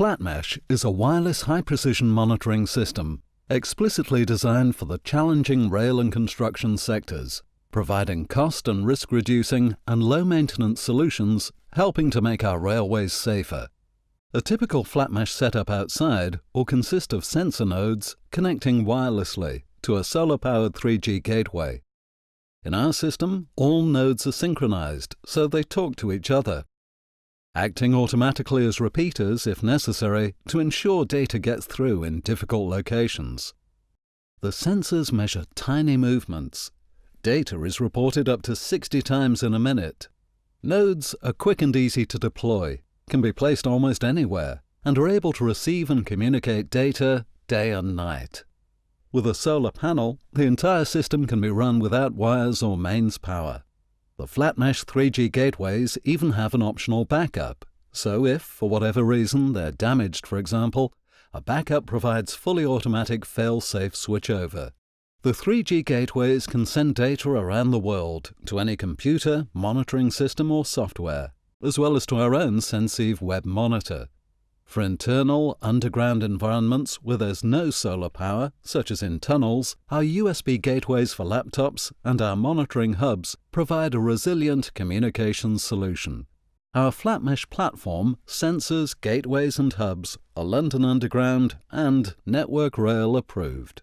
FlatMesh is a wireless high-precision monitoring system explicitly designed for the challenging rail and construction sectors, providing cost and risk-reducing and low-maintenance solutions helping to make our railways safer. A typical FlatMesh setup outside will consist of sensor nodes connecting wirelessly to a solar-powered 3G gateway. In our system, all nodes are synchronized, so they talk to each other, acting automatically as repeaters if necessary to ensure data gets through in difficult locations. The sensors measure tiny movements. Data is reported up to 60 times in a minute. Nodes are quick and easy to deploy, can be placed almost anywhere, and are able to receive and communicate data day and night. With a solar panel, the entire system can be run without wires or mains power. The FlatMesh 3G gateways even have an optional backup, so if, for whatever reason, they're damaged, for example, a backup provides fully automatic fail-safe switchover. The 3G gateways can send data around the world to any computer, monitoring system or software, as well as to our own Senceive web monitor. For internal, underground environments where there's no solar power, such as in tunnels, our USB gateways for laptops and our monitoring hubs provide a resilient communications solution. Our FlatMesh platform, sensors, gateways and hubs are London Underground and Network Rail approved.